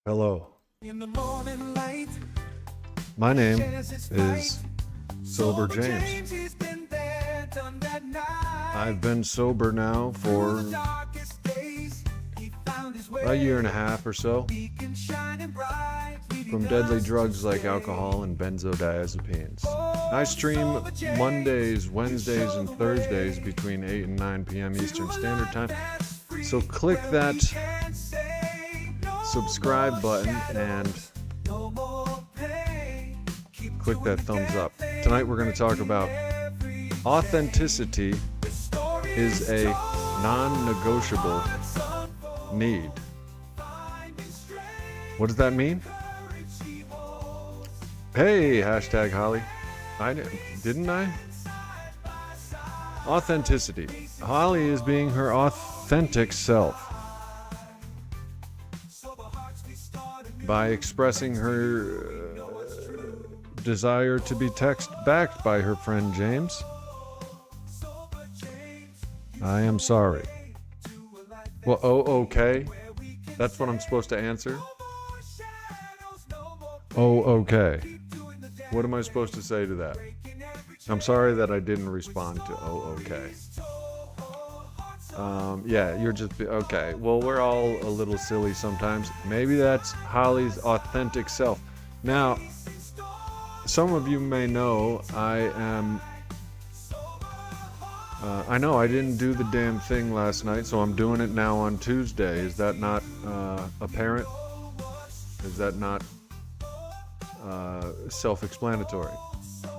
Hello. My name is Sober James. I've been sober now for a year and a half or so from deadly drugs like alcohol and benzodiazepines. I stream Mondays, Wednesdays, and Thursdays between 8 and 9 p.m. Eastern Standard Time. So click that subscribe button and click that thumbs up. Tonight we're going to talk about authenticity is a non-negotiable need. What does that mean? Hey, hashtag Holly. Didn't I? Authenticity. Holly is being her authentic self by expressing her desire to be text-backed by her friend James. I am sorry. Well, okay. That's what I'm supposed to answer? Okay. What am I supposed to say to that? I'm sorry that I didn't respond to okay. Yeah, you're just okay. Well, we're all a little silly sometimes. Maybe that's Holly's authentic self. Now, some of you may know I know I didn't do the damn thing last night, so I'm doing it now on Tuesday. Is that not apparent? Is that not self-explanatory?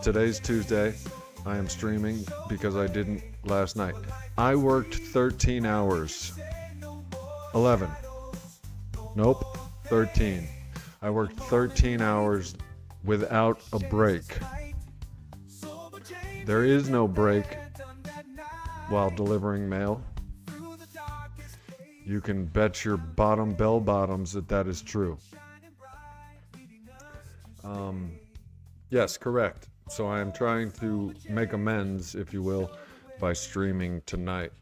Today's Tuesday. I am streaming because I didn't last night. I worked 13 hours. 11. Nope, 13. I worked 13 hours without a break. There is no break while delivering mail. You can bet your bottom bell bottoms that is true. Yes, correct. So I am trying to make amends, if you will, by streaming tonight.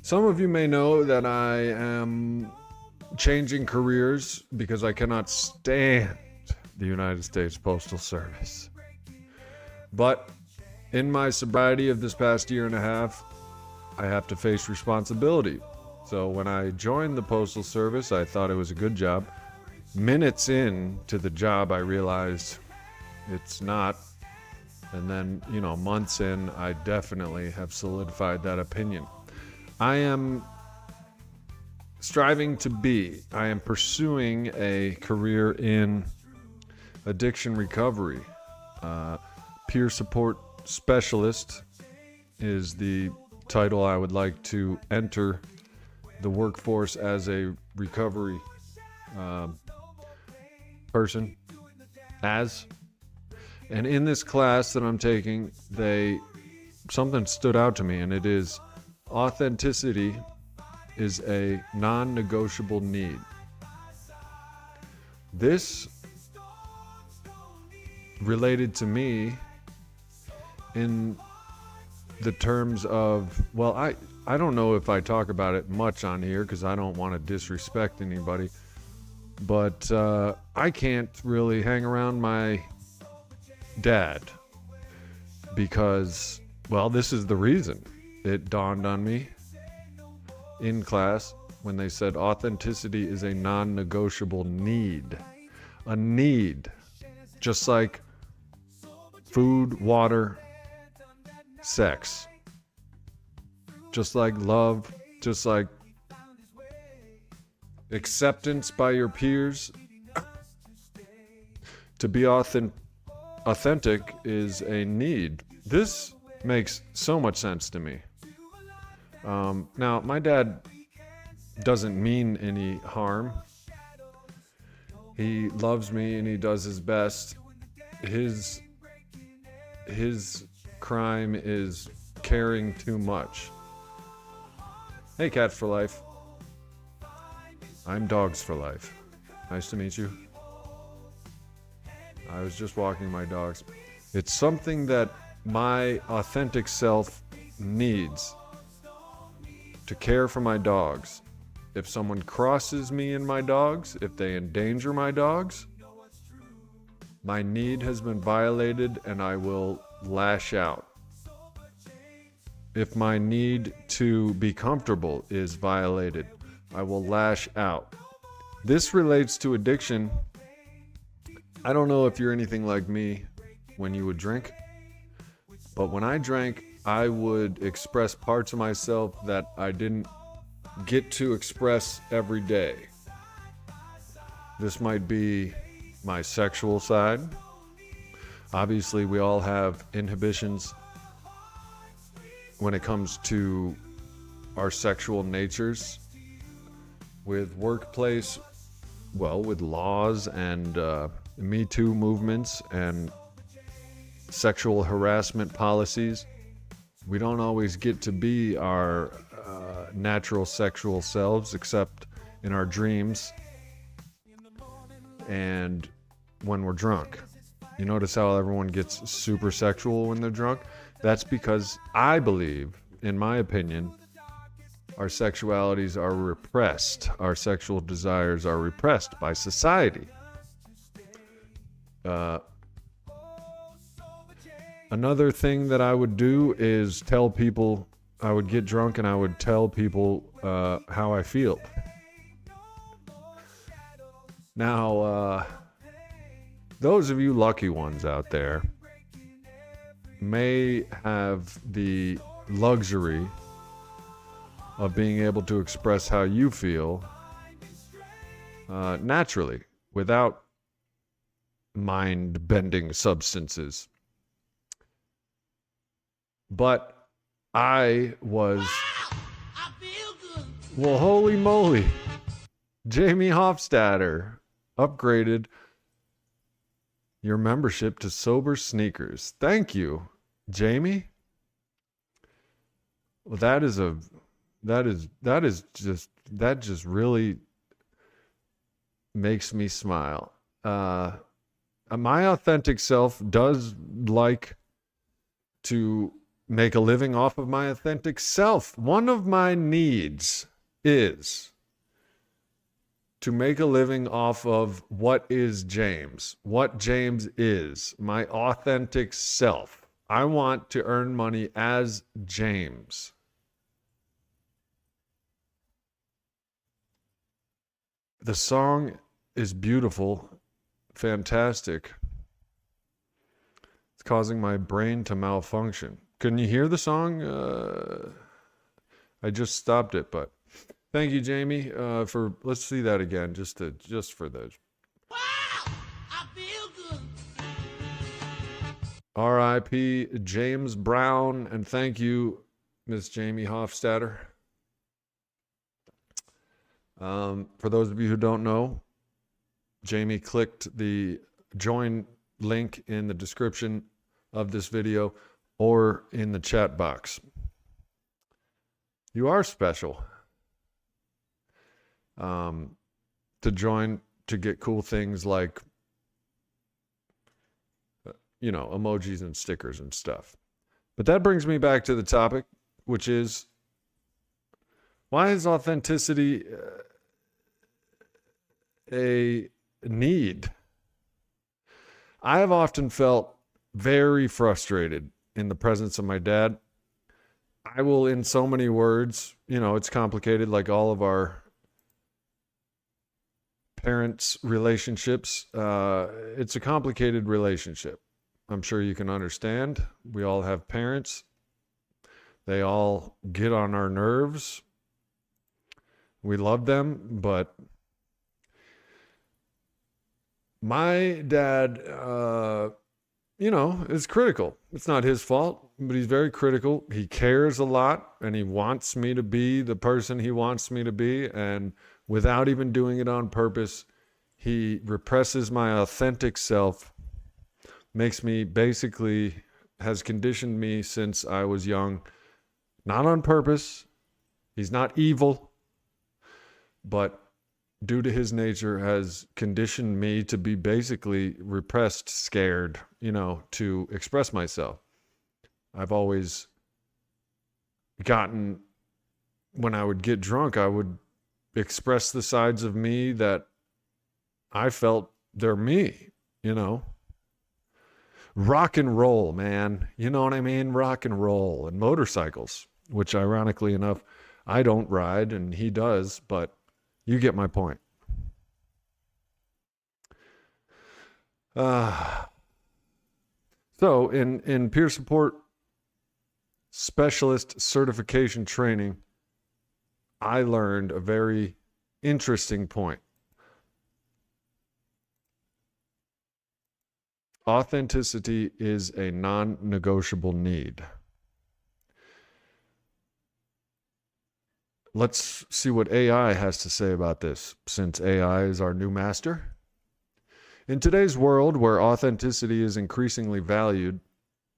Some of you may know that I am changing careers because I cannot stand the United States Postal Service. But in my sobriety of this past year and a half, I have to face responsibility. So when I joined the Postal Service, I thought it was a good job. Minutes in to the job, I realized it's not. And then, months in, I definitely have solidified that opinion. I am I am pursuing a career in addiction recovery. Peer support specialist is the title I would like to enter the workforce as a recovery person as. And in this class that I'm taking, something stood out to me, and it is authenticity is a non-negotiable need. This related to me in the terms of, well, I don't know if I talk about it much on here because I don't want to disrespect anybody, but I can't really hang around my dad because, well, this is the reason. It dawned on me in class when they said authenticity is a non-negotiable need. A need, just like food, water, sex, just like love, just like acceptance by your peers. To be authentic is a need. This makes so much sense to me. Now, my dad doesn't mean any harm. He loves me and he does his best. His crime is caring too much. Hey, Cats for Life. I'm Dogs for Life. Nice to meet you. I was just walking my dogs. It's something that my authentic self needs to care for my dogs. If someone crosses me and my dogs, if they endanger my dogs, my need has been violated and I will lash out. If my need to be comfortable is violated, I will lash out. This relates to addiction. I don't know if you're anything like me when you would drink, but when I drank, I would express parts of myself that I didn't get to express every day. This might be my sexual side. Obviously, we all have inhibitions when it comes to our sexual natures. With workplace, with laws and Me Too movements and sexual harassment policies, we don't always get to be our natural sexual selves except in our dreams and when we're drunk. You notice how everyone gets super sexual when they're drunk? That's because I believe, in my opinion, our sexualities are repressed. Our sexual desires are repressed by society. Another thing that I would do is tell people, I would get drunk and I would tell people how I feel. Now, those of you lucky ones out there may have the luxury of being able to express how you feel naturally, without mind-bending substances. But I was... Well, holy moly. Jamie Hofstadter upgraded your membership to Sober Sneakers. Thank you, Jamie. Well, that just really makes me smile. My authentic self does like to make a living off of my authentic self. One of my needs is to make a living off of what is James, what James is, my authentic self. I want to earn money as James. The song is beautiful, fantastic. It's causing my brain to malfunction. Can you hear the song? I just stopped it, but thank you, Jamie, for, let's see that again, just for the. Wow, I feel good. R.I.P. James Brown, and thank you, Miss Jamie Hofstadter. For those of you who don't know, Jamie clicked the join link in the description of this video or in the chat box. You are special. To join to get cool things like, emojis and stickers and stuff. But that brings me back to the topic, which is, why is authenticity a need? I have often felt very frustrated in the presence of my dad. I will, in so many words, it's complicated, like all of our parents' relationships. It's a complicated relationship. I'm sure you can understand. We all have parents. They all get on our nerves. We love them, but my dad, is critical. It's not his fault, but he's very critical. He cares a lot, and he wants me to be the person he wants me to be, and without even doing it on purpose, he represses my authentic self, has conditioned me since I was young, not on purpose. He's not evil, but due to his nature has conditioned me to be basically repressed, scared, to express myself. I've always when I would get drunk, I would express the sides of me that I felt they're me, you know. Rock and roll, man. You know what I mean? Rock and roll. And motorcycles, which ironically enough, I don't ride and he does, but you get my point. So in peer support specialist certification training, I learned a very interesting point. Authenticity is a non-negotiable need. Let's see what AI has to say about this, since AI is our new master. In today's world, where authenticity is increasingly valued,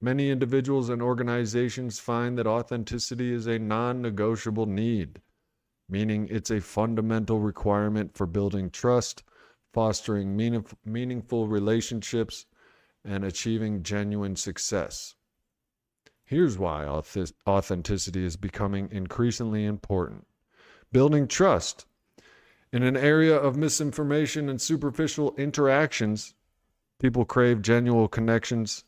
many individuals and organizations find that authenticity is a non-negotiable need, meaning it's a fundamental requirement for building trust, fostering meaningful relationships, and achieving genuine success. Here's why authenticity is becoming increasingly important. Building trust. In an area of misinformation and superficial interactions, people crave genuine connections,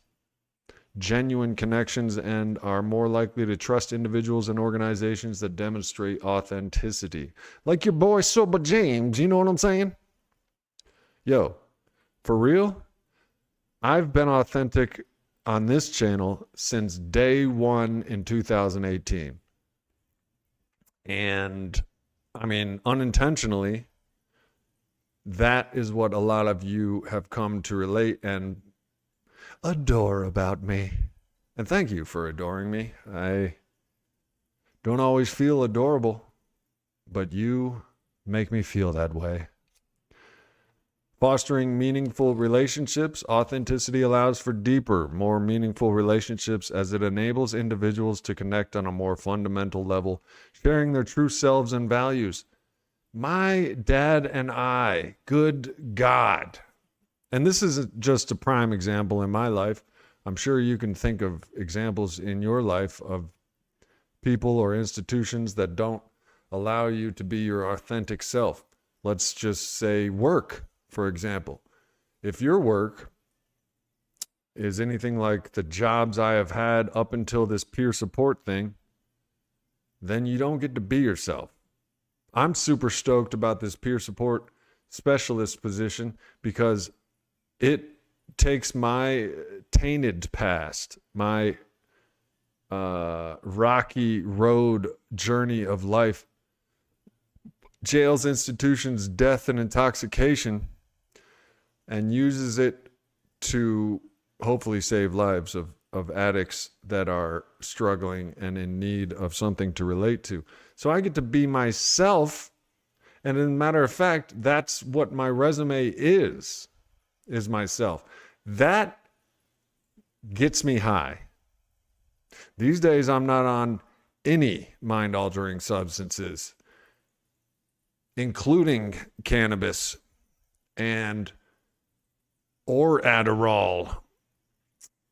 and are more likely to trust individuals and organizations that demonstrate authenticity. Like your boy Sober James, you know what I'm saying? Yo, for real? I've been authentic on this channel since day one in 2018. And I mean, unintentionally, that is what a lot of you have come to relate and adore about me. And thank you for adoring me. I don't always feel adorable, but you make me feel that way. Fostering meaningful relationships, authenticity allows for deeper, more meaningful relationships as it enables individuals to connect on a more fundamental level, sharing their true selves and values. My dad and I, good God. And this is just a prime example in my life. I'm sure you can think of examples in your life of people or institutions that don't allow you to be your authentic self. Let's just say work. For example, if your work is anything like the jobs I have had up until this peer support thing, then you don't get to be yourself. I'm super stoked about this peer support specialist position because it takes my tainted past, my rocky road journey of life, jails, institutions, death, and intoxication, and uses it to hopefully save lives of addicts that are struggling and in need of something to relate to. So I get to be myself. And as a matter of fact, that's what my resume is myself. That gets me high. These days, I'm not on any mind-altering substances, including cannabis or Adderall.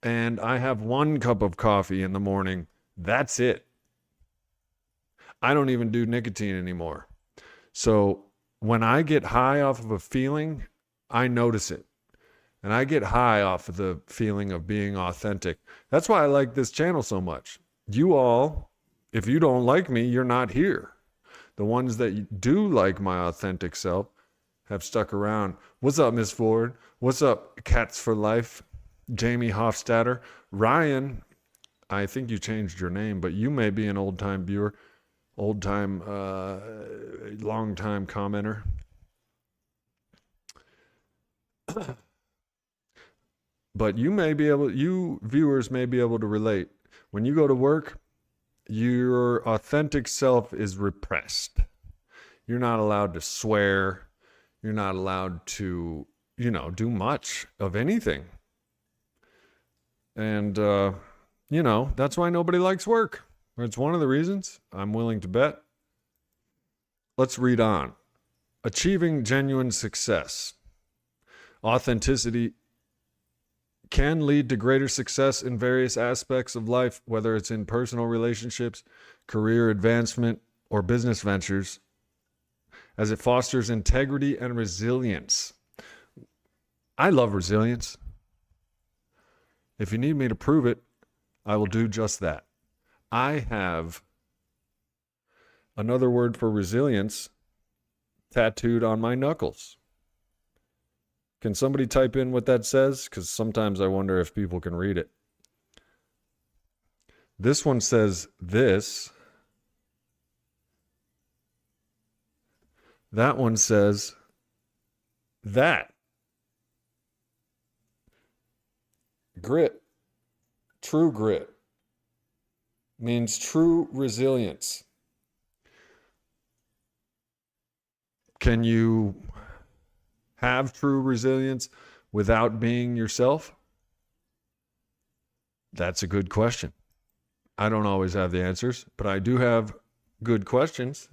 And I have 1 cup of coffee in the morning. That's it. I don't even do nicotine anymore. So when I get high off of a feeling, I notice it. And I get high off of the feeling of being authentic. That's why I like this channel so much. You all, if you don't like me, you're not here. The ones that do like my authentic self have stuck around. What's up, Miss Ford? What's up, Cats for Life? Jamie Hofstadter. Ryan, I think you changed your name, but you may be an old-time viewer, long-time commenter. But you viewers may be able to relate. When you go to work, your authentic self is repressed. You're not allowed to swear. You're not allowed to, do much of anything. And, that's why nobody likes work. It's one of the reasons, I'm willing to bet. Let's read on. Achieving genuine success. Authenticity can lead to greater success in various aspects of life, whether it's in personal relationships, career advancement, or business ventures. as it fosters integrity and resilience. I love resilience. If you need me to prove it, I will do just that. I have another word for resilience tattooed on my knuckles. Can somebody type in what that says? Because sometimes I wonder if people can read it. This one says this. That one says that. Grit, true grit, means true resilience. Can you have true resilience without being yourself? That's a good question. I don't always have the answers, but I do have good questions.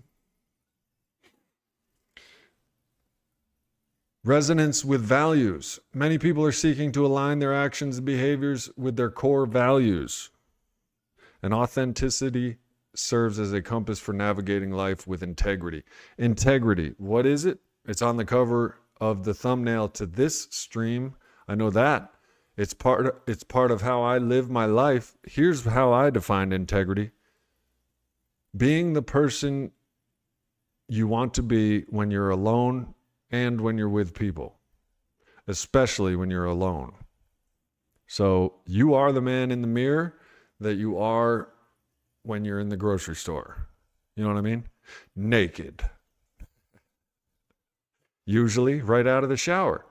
Resonance with values. Many people are seeking to align their actions and behaviors with their core values. And authenticity serves as a compass for navigating life with integrity. Integrity, what is it? It's on the cover of the thumbnail to this stream. I know that. It's part of how I live my life. Here's how I define integrity. Being the person you want to be when you're alone and when you're with people, especially when you're alone. So you are the man in the mirror that you are when you're in the grocery store. You know what I mean? Naked. Usually right out of the shower.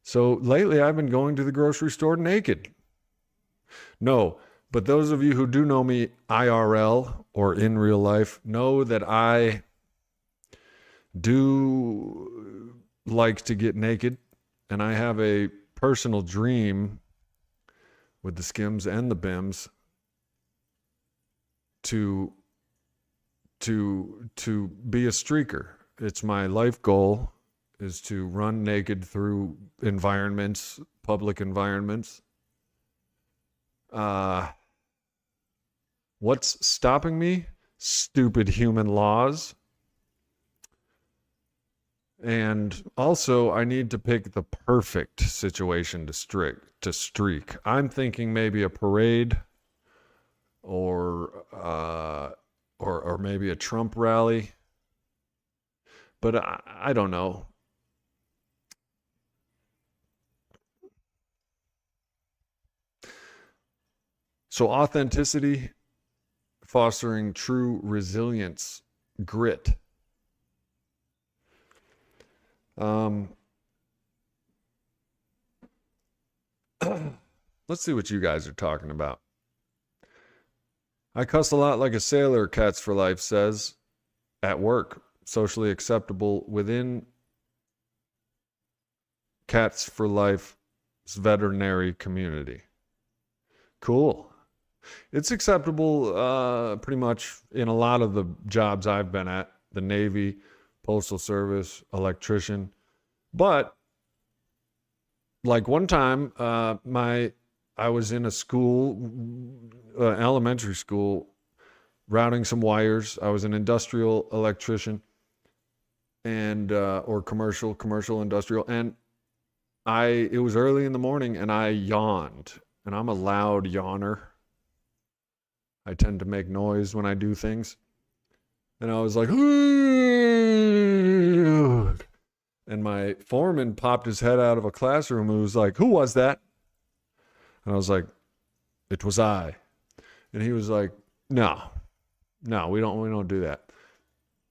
So lately I've been going to the grocery store naked. No, but those of you who do know me IRL or in real life know that I do like to get naked, and I have a personal dream with the Skims and the Bims to be a streaker. It's my life goal is to run naked through environments, public environments. What's stopping me? Stupid human laws. And also, I need to pick the perfect situation to streak. I'm thinking maybe a parade or maybe a Trump rally. But I don't know. So authenticity, fostering true resilience, grit. Let's see what you guys are talking about. I cuss a lot like a sailor, Cats for Life says. At work, socially acceptable within Cats for Life's veterinary community. Cool. It's acceptable pretty much in a lot of the jobs I've been at, the Navy, Postal Service, electrician. But like one time, I was in a school, elementary school, routing some wires. I was an industrial electrician and or commercial industrial, and it was early in the morning and I yawned, and I'm a loud yawner. I tend to make noise when I do things. And I was like, and my foreman popped his head out of a classroom and was like, "Who was that?" And I was like, "It was I." And he was like, No, we don't do that.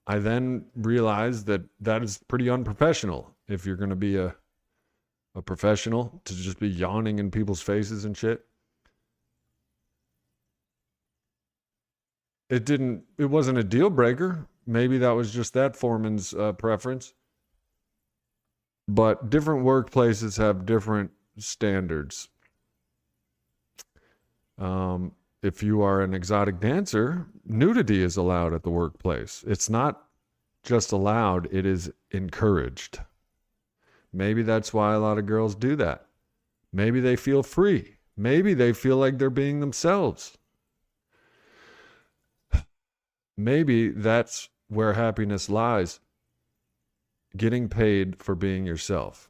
I then realized that is pretty unprofessional if you're going to be a professional, to just be yawning in people's faces and shit. It wasn't a deal breaker. Maybe that was just that foreman's preference. But different workplaces have different standards. If you are an exotic dancer, nudity is allowed at the workplace. It's not just allowed, it is encouraged. Maybe that's why a lot of girls do that. Maybe they feel free. Maybe they feel like they're being themselves. Maybe that's where happiness lies. getting paid for being yourself.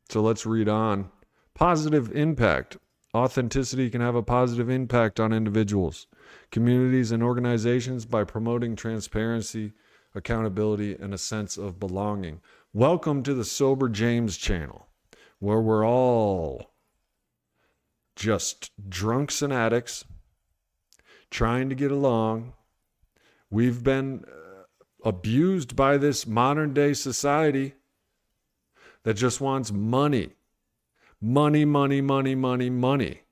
So let's read on. Positive impact. Authenticity can have a positive impact on individuals, communities, and organizations by promoting transparency, accountability, and a sense of belonging. Welcome to the Sober James channel, where we're all just drunks and addicts trying to get along. We've been abused by this modern day society that just wants money. Money, money, money, money, money.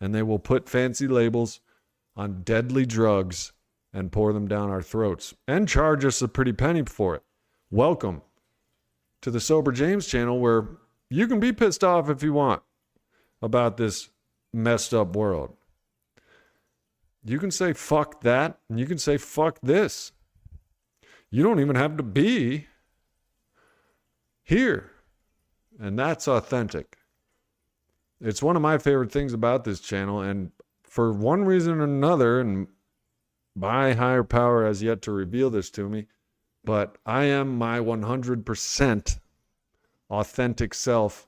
And they will put fancy labels on deadly drugs and pour them down our throats and charge us a pretty penny for it. Welcome to the Sober James channel, where you can be pissed off if you want about this messed up world. You can say fuck that, and you can say fuck this. You don't even have to be here. And that's authentic. It's one of my favorite things about this channel, and for one reason or another, and my higher power has yet to reveal this to me, but I am my 100% authentic self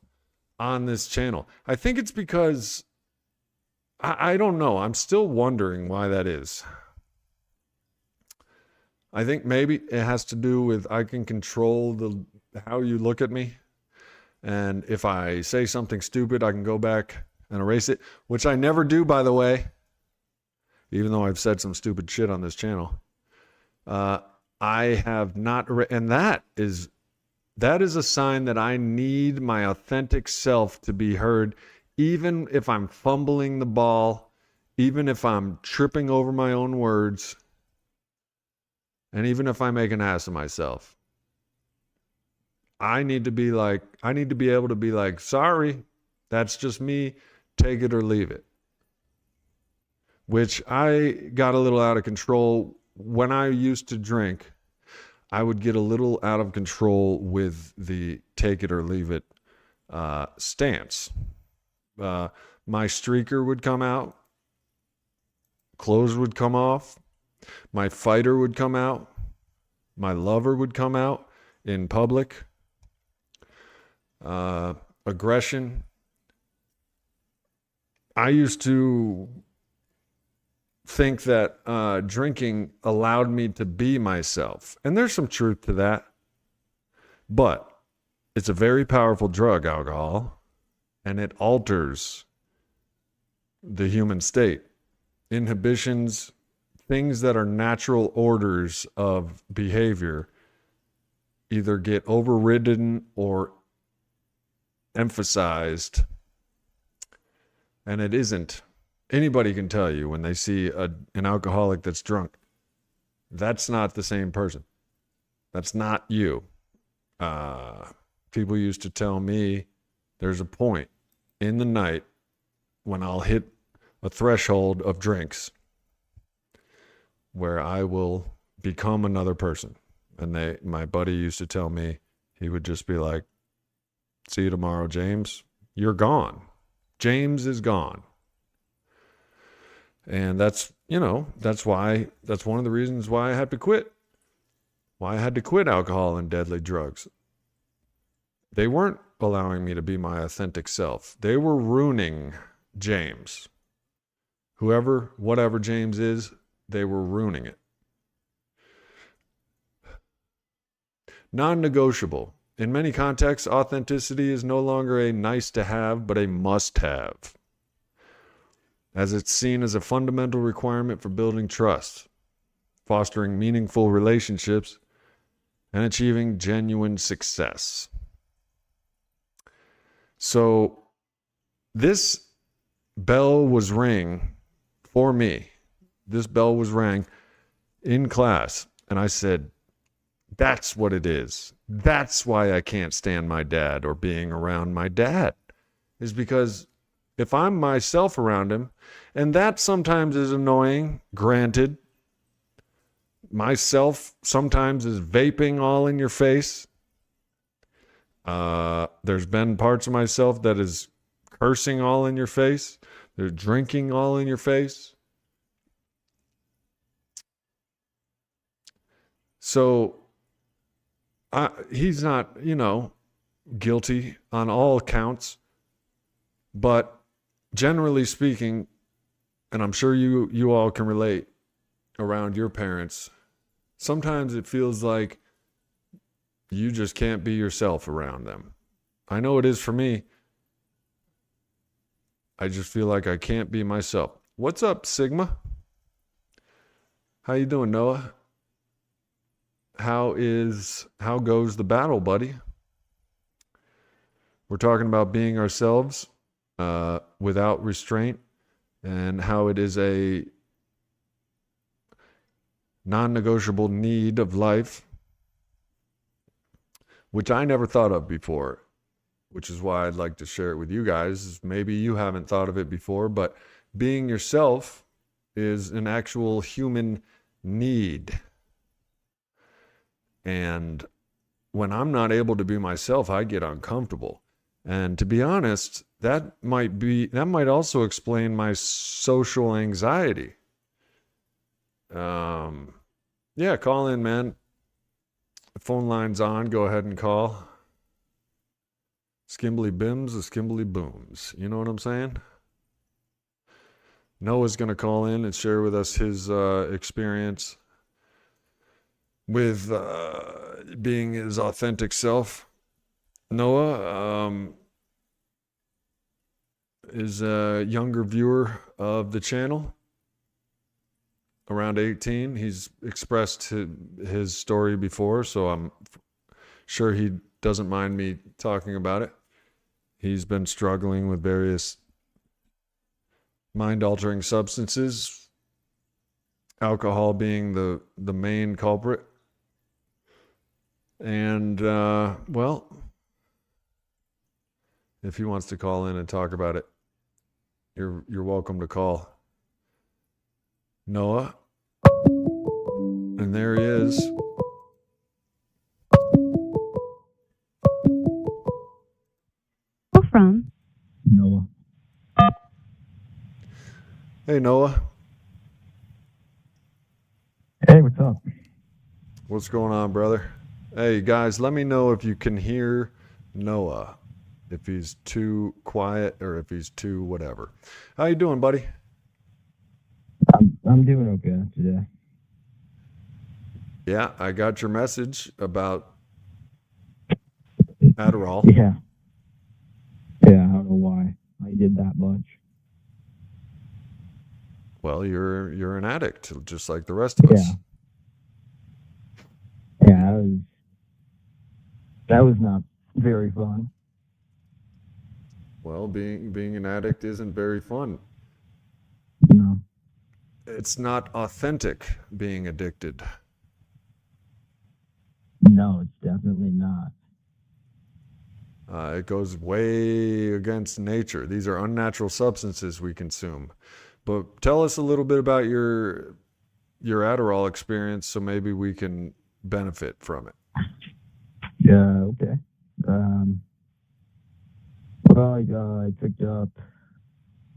on this channel. I think it's because, I don't know, I'm still wondering why that is. I think maybe it has to do with I can control how you look at me. And if I say something stupid, I can go back and erase it, which I never do, by the way, even though I've said some stupid shit on this channel. I have not, and that is a sign that I need my authentic self to be heard, even if I'm fumbling the ball, even if I'm tripping over my own words, and even if I make an ass of myself. I need to be able to be like, sorry, that's just me, take it or leave it. Which I got a little out of control when I used to drink. I would get a little out of control with the take it or leave it stance. My streaker would come out, clothes would come off, my fighter would come out, my lover would come out in public. Aggression. I used to think that drinking allowed me to be myself. And there's some truth to that. But it's a very powerful drug, alcohol, and it alters the human state. Inhibitions, things that are natural orders of behavior, either get overridden or emphasized, and it isn't. Anybody can tell you when they see an alcoholic that's drunk, that's not the same person. That's not you. People used to tell me there's a point in the night when I'll hit a threshold of drinks where I will become another person. And my buddy used to tell me, he would just be like, see you tomorrow, James. You're gone. James is gone. And that's one of the reasons why I had to quit. Why I had to quit alcohol and deadly drugs. They weren't allowing me to be my authentic self. They were ruining James. Whatever James is, they were ruining it. Non-negotiable. In many contexts, authenticity is no longer a nice to have, but a must have, as it's seen as a fundamental requirement for building trust, fostering meaningful relationships, and achieving genuine success. So this bell was ringing for me. This bell was rang in class, and I said, that's what it is. That's why I can't stand my dad or being around my dad, is because if I'm myself around him, and that sometimes is annoying, granted, myself sometimes is vaping all in your face. There's been parts of myself that is cursing all in your face. They're drinking all in your face. So he's not, guilty on all counts, but generally speaking, and I'm sure you all can relate around your parents, sometimes it feels like you just can't be yourself around them. I know it is for me. I just feel like I can't be myself. What's up, Sigma? How you doing, Noah? How goes the battle, buddy? We're talking about being ourselves without restraint, and how it is a non-negotiable need of life, which I never thought of before, which is why I'd like to share it with you guys. Maybe you haven't thought of it before, but being yourself is an actual human need. And when I'm not able to be myself, I get uncomfortable. And to be honest, that might also explain my social anxiety. Yeah, call in, man. The phone line's on. Go ahead and call. Skimbly bims, the skimbly booms. You know what I'm saying? Noah's going to call in and share with us his experience with being his authentic self. Noah is a younger viewer of the channel, around 18. He's expressed his story before, so I'm sure he doesn't mind me talking about it. He's been struggling with various mind-altering substances, alcohol being the main culprit. And, well, if he wants to call in and talk about it, you're welcome to call. Noah. And there he is. From Noah. Hey, Noah. Hey, what's up? What's going on, brother? Hey, guys, let me know if you can hear Noah, if he's too quiet or if he's too whatever. How you doing, buddy? I'm doing okay today. Yeah, I got your message about Adderall. Yeah, I don't know why I did that much. Well, you're an addict, just like the rest of us. Yeah, that was not very fun. Well, being an addict isn't very fun. No. It's not authentic being addicted. No, it's definitely not. It goes way against nature. These are unnatural substances we consume. But tell us a little bit about your Adderall experience, so maybe we can benefit from it. Yeah, okay. Well, I picked up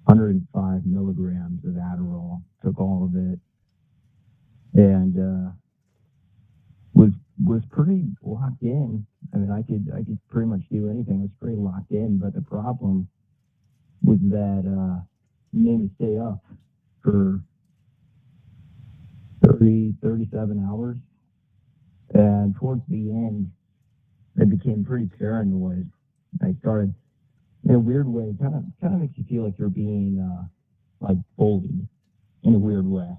105 milligrams of Adderall, took all of it, and was pretty locked in. I mean, I could pretty much do anything. I was pretty locked in, but the problem was that it made me stay up for 37 hours. And towards the end, I became pretty paranoid. I started, in a weird way, kind of makes you feel like you're being like bullied in a weird way,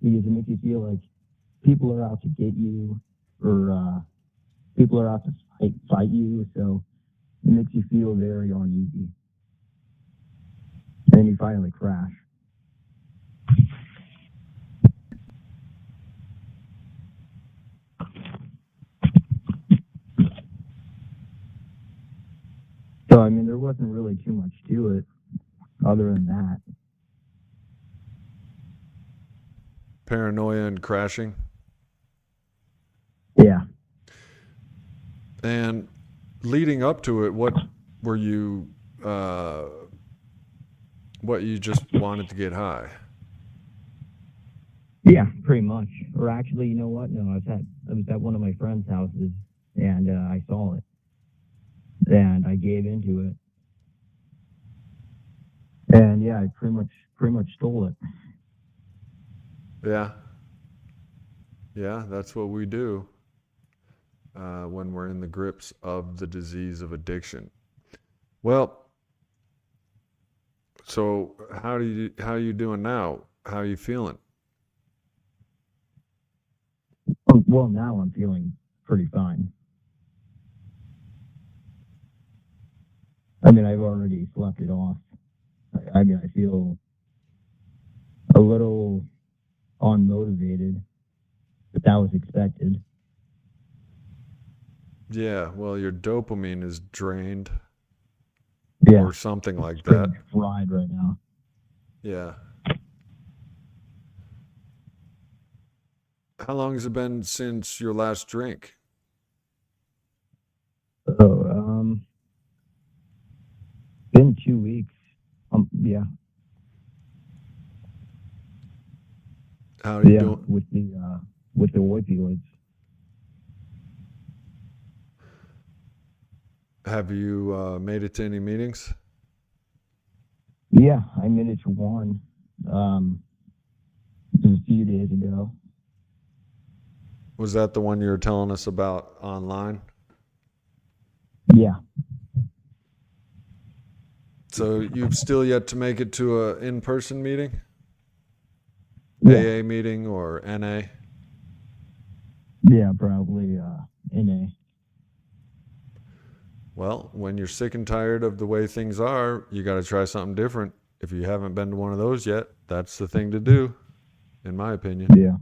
because it makes you feel like people are out to get you, or people are out to fight you. So it makes you feel very uneasy, and then you finally crash. So, I mean, there wasn't really too much to it other than that. Paranoia and crashing. Yeah. And leading up to it, what were you, what you just wanted to get high? Yeah, pretty much. Or actually, you know what? No, I was at one of my friends' houses, and I saw it, and I gave into it, and yeah, I pretty much stole it. Yeah. Yeah, that's what we do when we're in the grips of the disease of addiction. Well, so how are you doing now? How are you feeling? Well, now I'm feeling pretty fine. I mean, I've already slept it off. I mean, I feel a little unmotivated, but that was expected. Yeah, well, your dopamine is drained Yeah, or something it's like pretty that. much fried right now. Yeah. How long has it been since your last drink? So, been 2 weeks. Yeah, How are you yeah, doing? with the opioids. Have you made it to any meetings? Yeah, I made it to one. Um, just a few days ago. Was that the one you were telling us about online? Yeah, So you've still yet to make it to a in-person meeting? yeah, AA meeting or NA? yeah, probably NA. Well, when you're sick and tired of the way things are, you got to try something different. If you haven't been to one of those yet, that's the thing to do, in my opinion. Yeah,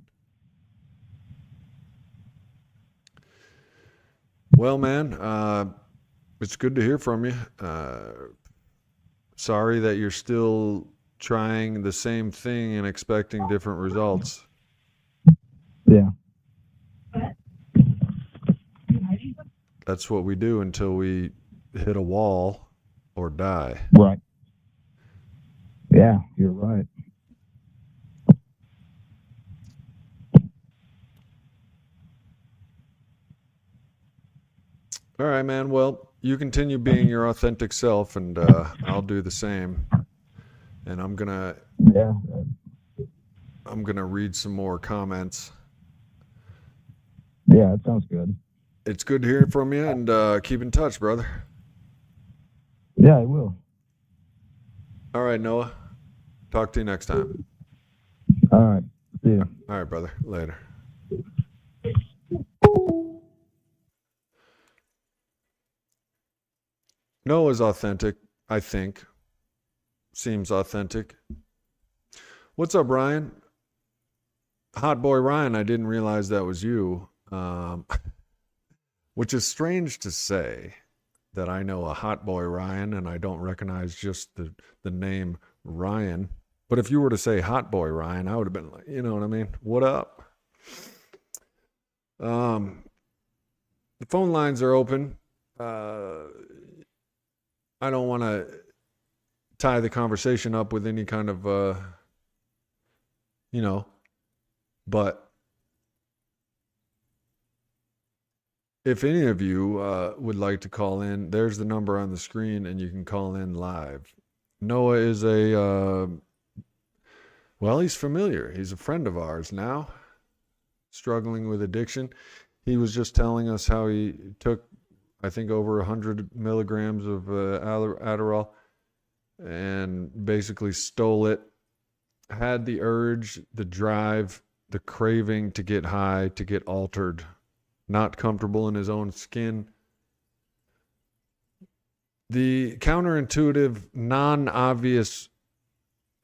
Well, man, it's good to hear from you. Sorry that you're still trying the same thing and expecting different results. yeah, That's what we do until we hit a wall or die. right. Yeah, you're right. All right, man. Well, you continue being your authentic self, and I'll do the same. And Yeah, I'm gonna read some more comments. yeah, that sounds good. It's good to hear from you, and keep in touch, brother. Yeah, I will. All right, Noah. Talk to you next time. All right, see ya. All right, brother. Later. Noah's authentic, I think. Seems authentic. What's up, Ryan? Hot boy Ryan, I didn't realize that was you. Which is strange to say that I know a hot boy Ryan and I don't recognize just the name Ryan. But if you were to say hot boy Ryan, I would have been like, you know what I mean? What up? The phone lines are open. I don't want to tie the conversation up with any kind of, but if any of you would like to call in, there's the number on the screen and you can call in live. Noah is he's familiar. He's a friend of ours now, struggling with addiction. He was just telling us how he took, I think, over 100 milligrams of Adderall and basically stole it, had the urge, the drive, the craving to get high, to get altered, not comfortable in his own skin. The counterintuitive, non-obvious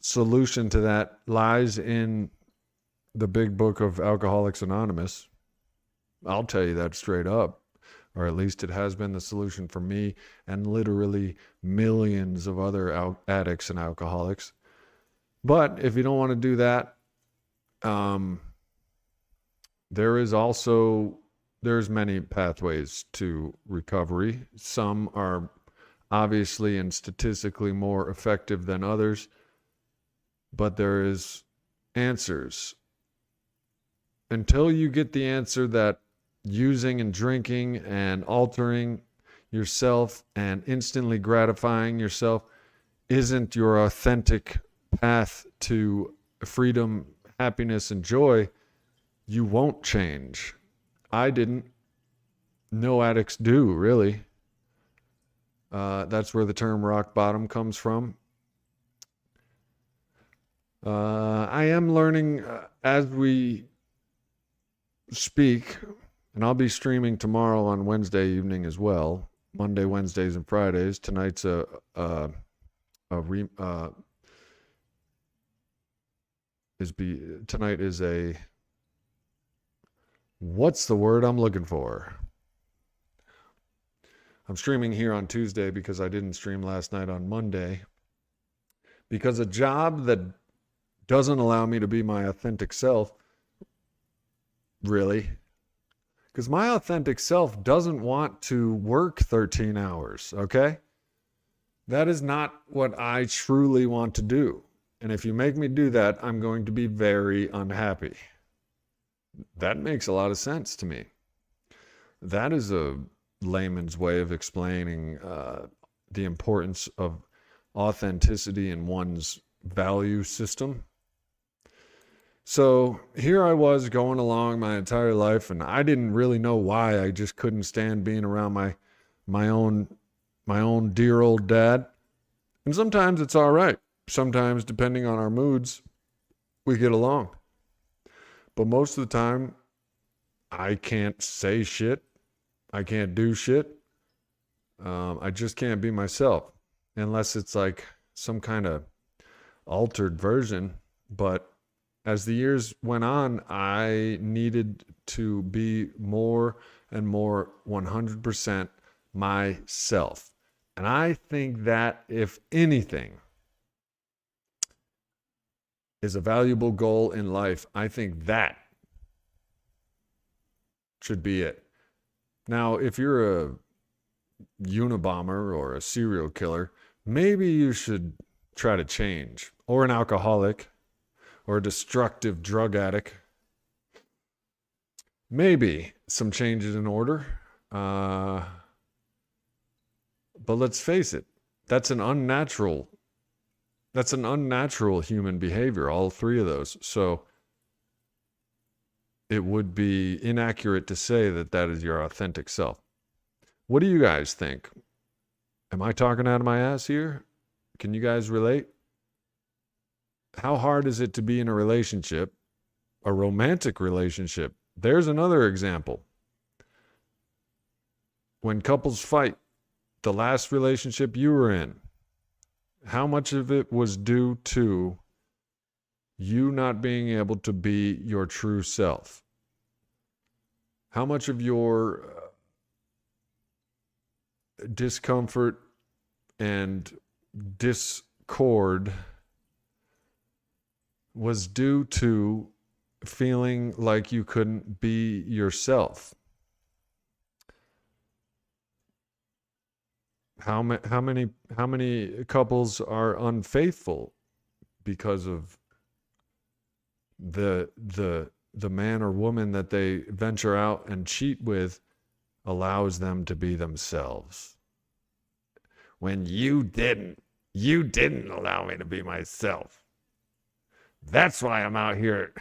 solution to that lies in the big book of Alcoholics Anonymous. I'll tell you that straight up, or at least it has been the solution for me and literally millions of other addicts and alcoholics. But if you don't want to do that, there's many pathways to recovery. Some are obviously and statistically more effective than others, but there is answers. Until you get the answer that using and drinking and altering yourself and instantly gratifying yourself isn't your authentic path to freedom, happiness, and joy, you won't change. I didn't. No addicts do, really. That's where the term rock bottom comes from. I am learning as we speak, and I'll be streaming tomorrow on Wednesday evening as well. Monday, Wednesdays, and Fridays. Tonight is a what's the word I'm looking for? I'm streaming here on Tuesday because I didn't stream last night on Monday. Because a job that doesn't allow me to be my authentic self, really, because my authentic self doesn't want to work 13 hours, okay? That is not what I truly want to do. And if you make me do that, I'm going to be very unhappy. That makes a lot of sense to me. That is a layman's way of explaining the importance of authenticity in one's value system. So here I was going along my entire life, and I didn't really know why. I just couldn't stand being around my own dear old dad. And sometimes it's all right. Sometimes, depending on our moods, we get along. But most of the time, I can't say shit. I can't do shit. I just can't be myself unless it's like some kind of altered version. But as the years went on, I needed to be more and more 100% myself. And I think that, if anything, is a valuable goal in life. I think that should be it. Now, if you're a Unabomber or a serial killer, maybe you should try to change. Or an alcoholic, or a destructive drug addict. Maybe some changes in order. But let's face it, that's an unnatural human behavior, all three of those. So it would be inaccurate to say that that is your authentic self. What do you guys think? Am I talking out of my ass here? Can you guys relate? How hard is it to be in a relationship, a romantic relationship? There's another example. When couples fight, the last relationship you were in, how much of it was due to you not being able to be your true self? How much of your discomfort and discord was due to feeling like you couldn't be yourself? How many couples are unfaithful because of the man or woman that they venture out and cheat with allows them to be themselves? When you didn't allow me to be myself. That's why I'm out here.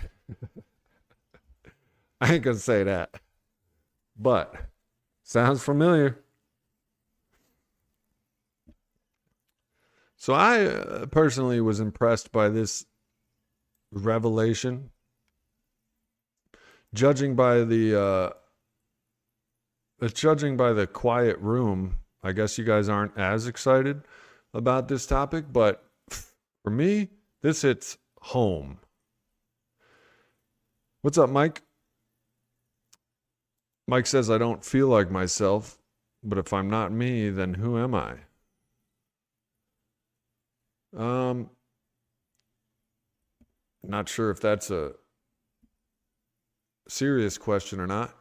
I ain't gonna say that, but sounds familiar. So I personally was impressed by this revelation. Judging by the quiet room, I guess you guys aren't as excited about this topic, but for me, this hits home. What's up, Mike? Mike says, I don't feel like myself, but if I'm not me, then who am I? Not sure if that's a serious question or not.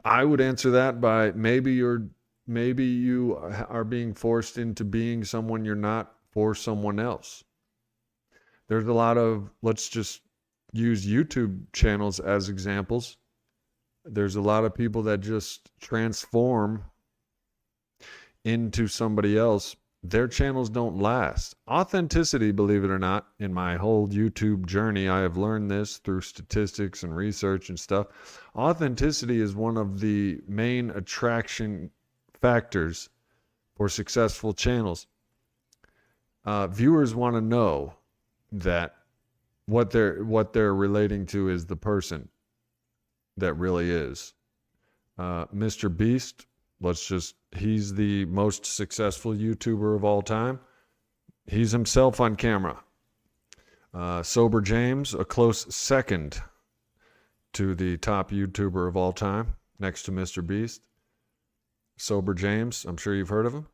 I would answer that by maybe you are being forced into being someone you're not for someone else. There's a lot of, let's just use YouTube channels as examples. There's a lot of people that just transform into somebody else. Their channels don't last. Authenticity, believe it or not, in my whole YouTube journey, I have learned this through statistics and research and stuff. Authenticity is one of the main attraction factors for successful channels. Viewers want to know that what they're relating to is the person that really is. Mr. Beast, he's the most successful YouTuber of all time. He's himself on camera. Sober James, a close second to the top YouTuber of all time, next to Mr. Beast. Sober James, I'm sure you've heard of him.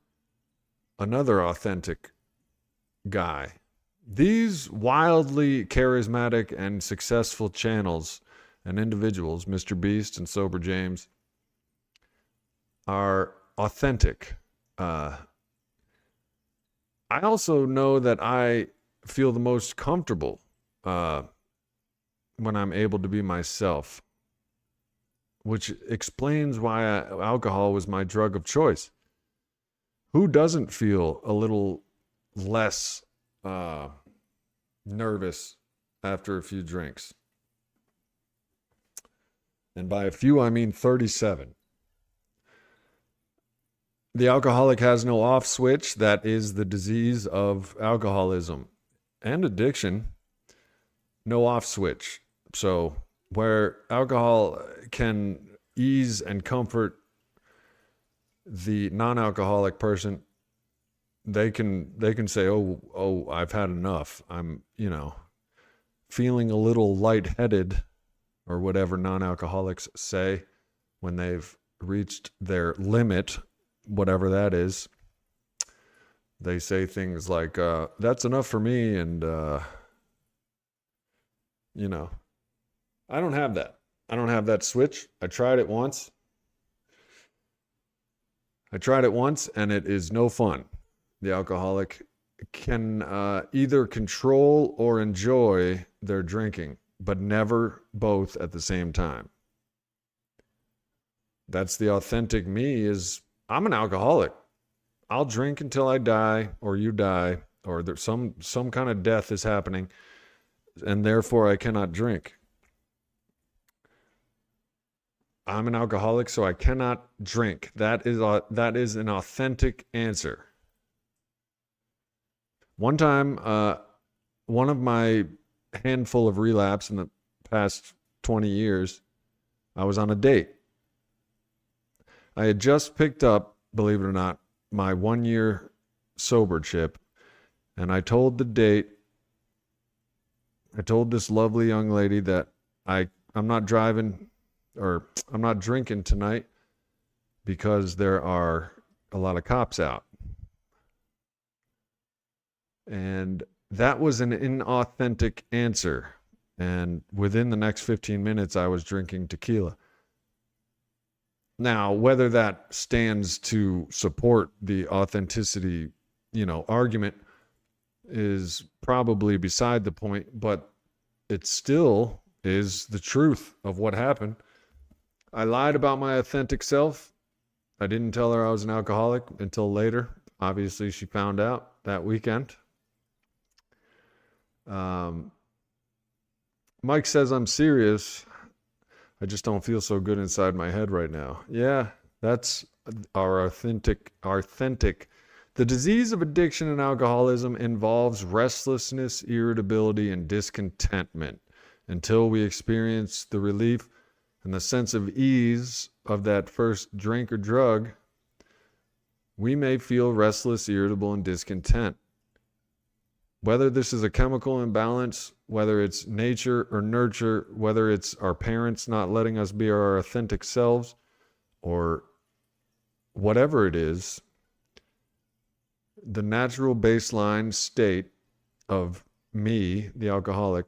Another authentic guy. These wildly charismatic and successful channels and individuals, Mr. Beast and Sober James, are authentic. I also know that I feel the most comfortable when I'm able to be myself, which explains why alcohol was my drug of choice. Who doesn't feel a little less nervous after a few drinks? And by a few, I mean 37. The alcoholic has no off switch. That is the disease of alcoholism and addiction. No off switch. So where alcohol can ease and comfort the non-alcoholic person, they can say, oh, I've had enough. I'm, feeling a little lightheaded, or whatever non-alcoholics say when they've reached their limit, whatever that is. They say things like, that's enough for me. And, I don't have that. I don't have that switch. I tried it once and it is no fun. The alcoholic can either control or enjoy their drinking, but never both at the same time. That's the authentic me. I'm an alcoholic. I'll drink until I die, or you die, or there's some kind of death is happening, and therefore I cannot drink. I'm an alcoholic, so I cannot drink. That is an authentic answer. One time, one of my handful of relapse in the past 20 years, I was on a date. I had just picked up, believe it or not, my 1-year sober chip, and I told this lovely young lady that I'm not driving, or I'm not drinking tonight because there are a lot of cops out. And that was an inauthentic answer. And within the next 15 minutes, I was drinking tequila. Now, whether that stands to support the authenticity, argument is probably beside the point, but it still is the truth of what happened. I lied about my authentic self. I didn't tell her I was an alcoholic until later. Obviously, she found out that weekend. Mike says, I'm serious. I just don't feel so good inside my head right now. Yeah, that's our authentic. The disease of addiction and alcoholism involves restlessness, irritability, and discontentment. Until we experience the relief and the sense of ease of that first drink or drug, we may feel restless, irritable, and discontent. Whether this is a chemical imbalance, whether it's nature or nurture, whether it's our parents not letting us be our authentic selves, or whatever it is, the natural baseline state of me, the alcoholic,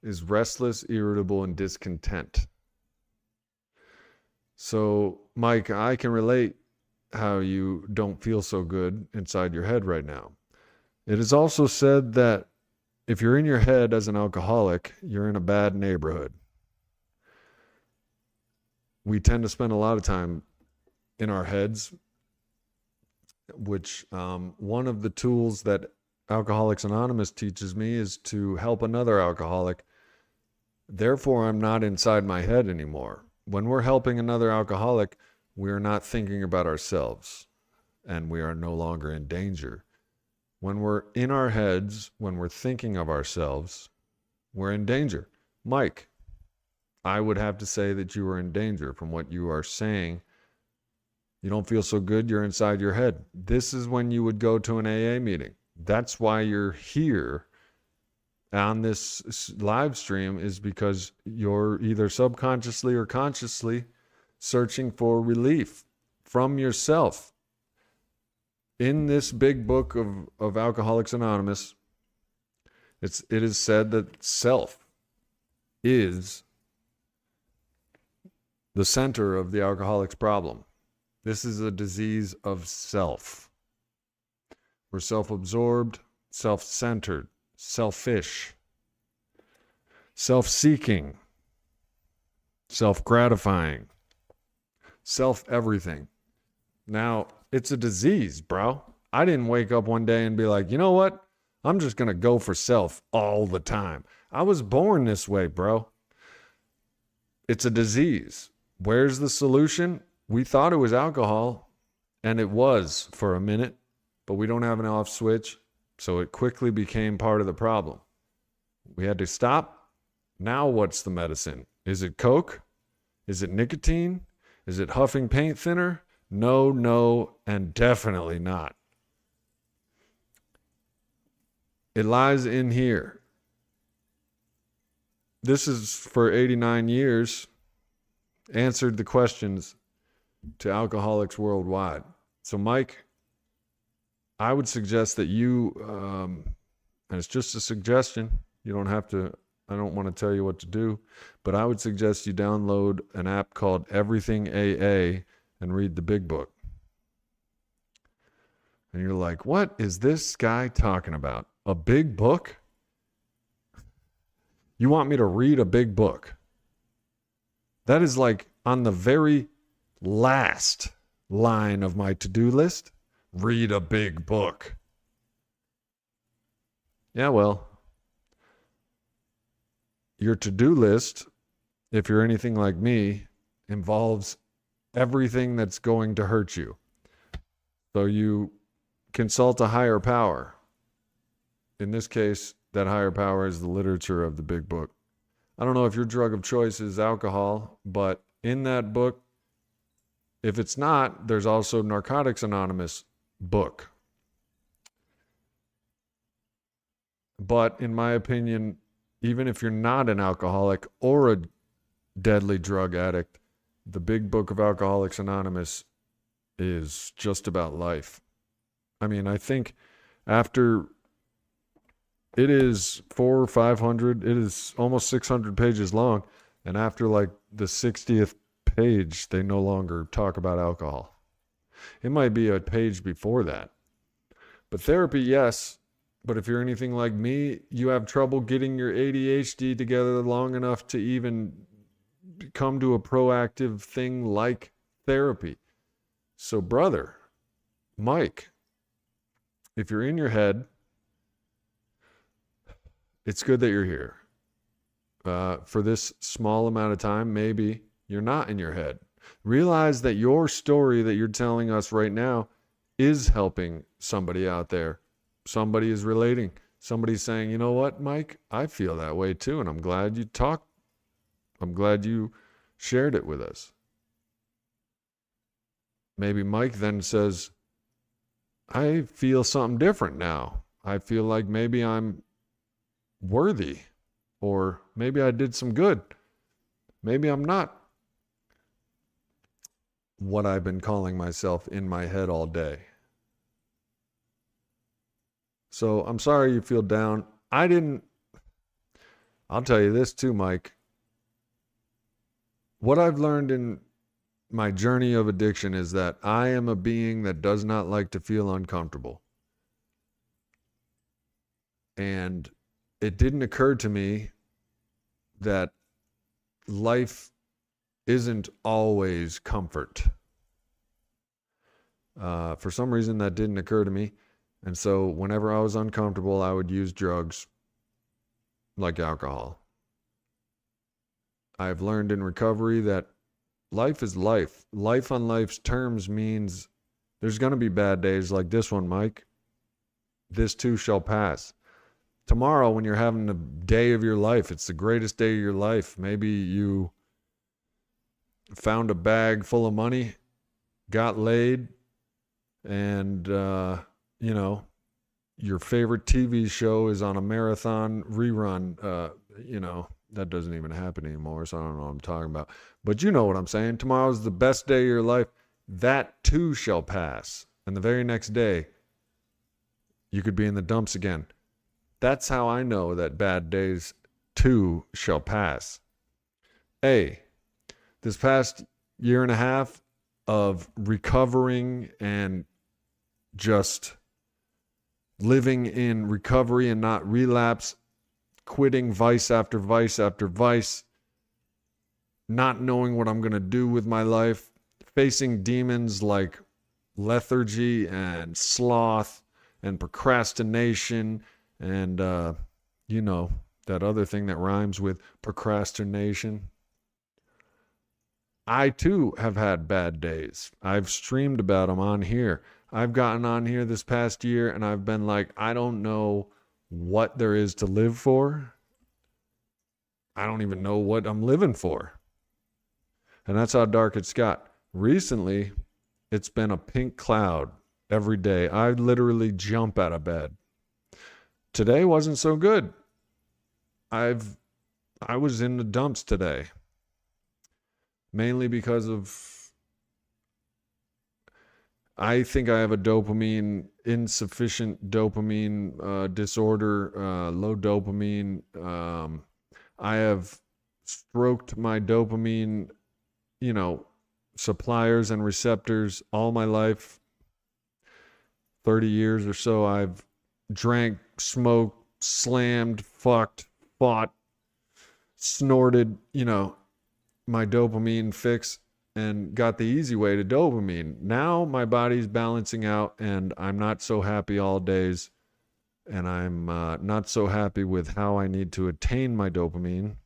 is restless, irritable, and discontent. So, Mike, I can relate how you don't feel so good inside your head right now. It is also said that if you're in your head as an alcoholic, you're in a bad neighborhood. We tend to spend a lot of time in our heads, which one of the tools that Alcoholics Anonymous teaches me is to help another alcoholic. Therefore, I'm not inside my head anymore. When we're helping another alcoholic, we're not thinking about ourselves, and we are no longer in danger. When we're in our heads, when we're thinking of ourselves, we're in danger. Mike, I would have to say that you are in danger from what you are saying. You don't feel so good, you're inside your head. This is when you would go to an AA meeting. That's why you're here on this live stream, is because you're either subconsciously or consciously searching for relief from yourself. In this big book of Alcoholics Anonymous, it is said that self is the center of the alcoholic's problem. This is a disease of self. We're self-absorbed, self-centered, selfish, self-seeking, self-gratifying, self-everything. Now, it's a disease, bro. I didn't wake up one day and be like, you know what? I'm just going to go for self all the time. I was born this way, bro. It's a disease. Where's the solution? We thought it was alcohol, and it was for a minute, but we don't have an off switch, so it quickly became part of the problem. We had to stop. Now what's the medicine? Is it Coke? Is it nicotine? Is it huffing paint thinner? No, and definitely not. It lies in here. This is, for 89 years, answered the questions to alcoholics worldwide. So, Mike, I would suggest that you, and it's just a suggestion, you don't have to, I don't want to tell you what to do, but I would suggest you download an app called Everything AA and read the big book. And you're like, what is this guy talking about? A big book? You want me to read a big book? That is like on the very last line of my to-do list. Read a big book. Yeah, well, your to-do list, if you're anything like me, involves everything that's going to hurt you. So you consult a higher power. In this case, that higher power is the literature of the big book. I don't know if your drug of choice is alcohol, but in that book, if it's not, there's also Narcotics Anonymous book. But in my opinion, even if you're not an alcoholic or a deadly drug addict, the big book of Alcoholics Anonymous is just about life. I mean, I think after it is 400 or 500, it is almost 600 pages long. And after like the 60th page, they no longer talk about alcohol. It might be a page before that. But therapy, yes. But if you're anything like me, you have trouble getting your ADHD together long enough to even come to a proactive thing like therapy. So, brother, Mike, if you're in your head, it's good that you're here. For this small amount of time, maybe you're not in your head. Realize that your story that you're telling us right now is helping somebody out there. Somebody is relating. Somebody's saying, you know what, Mike? I feel that way too, and I'm glad you talked. I'm glad you shared it with us. Maybe Mike then says, I feel something different now. I feel like maybe I'm worthy, or maybe I did some good. Maybe I'm not what I've been calling myself in my head all day. So I'm sorry you feel down. I'll tell you this too, Mike. What I've learned in my journey of addiction is that I am a being that does not like to feel uncomfortable. And it didn't occur to me that life isn't always comfort. For some reason, that didn't occur to me. And so whenever I was uncomfortable, I would use drugs like alcohol. I've learned in recovery that life is life. Life on life's terms means there's going to be bad days like this one, Mike. This too shall pass. Tomorrow, when you're having the day of your life, it's the greatest day of your life. Maybe you found a bag full of money, got laid, and, your favorite TV show is on a marathon rerun. That doesn't even happen anymore, so I don't know what I'm talking about. But you know what I'm saying. Tomorrow's the best day of your life. That too shall pass. And the very next day, you could be in the dumps again. That's how I know that bad days too shall pass. This past year and a half of recovering and just living in recovery and not relapse, quitting vice after vice after vice, not knowing what I'm going to do with my life, facing demons like lethargy and sloth and procrastination and, that other thing that rhymes with procrastination. I too have had bad days. I've streamed about them on here. I've gotten on here this past year and I've been like, I don't know what there is to live for. I don't even know what I'm living for. And that's how dark it's got. Recently, it's been a pink cloud every day. I literally jump out of bed. Today wasn't so good. I was in the dumps today. Mainly because I think I have a insufficient dopamine disorder, low dopamine. I have stroked my dopamine, suppliers and receptors all my life. 30 years or so, I've drank, smoked, slammed, fucked, fought, snorted, my dopamine fix and got the easy way to dopamine. Now my body's balancing out and I'm not so happy all days. And I'm not so happy with how I need to attain my dopamine.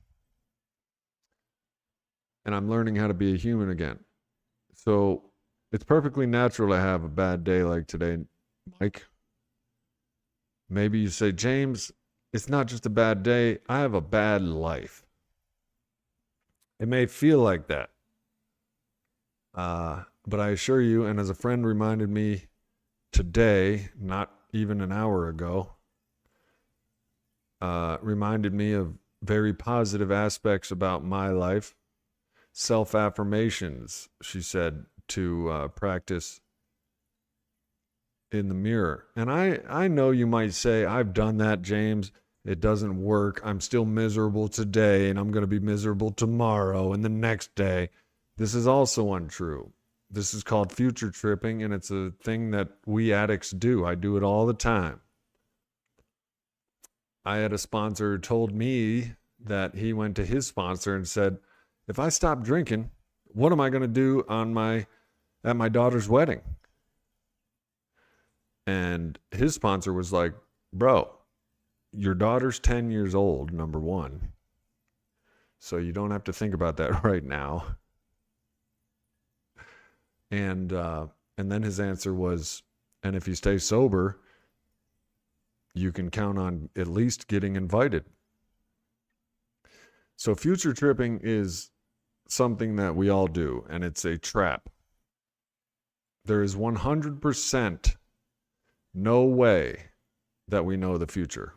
And I'm learning how to be a human again. So it's perfectly natural to have a bad day like today, Mike. Maybe you say, James, it's not just a bad day. I have a bad life. It may feel like that. But I assure you, and as a friend reminded me today, not even an hour ago, reminded me of very positive aspects about my life. Self-affirmations, she said, to practice in the mirror. And I know you might say, I've done that, James. It doesn't work. I'm still miserable today, and I'm going to be miserable tomorrow and the next day. This is also untrue. This is called future tripping, and it's a thing that we addicts do. I do it all the time. I had a sponsor who told me that he went to his sponsor and said, if I stop drinking, what am I going to do at my daughter's wedding? And his sponsor was like, bro, your daughter's 10 years old, number one. So you don't have to think about that right now. And then his answer was, and if you stay sober, you can count on at least getting invited. So future tripping is something that we all do, and it's a trap. There is 100% no way that we know the future.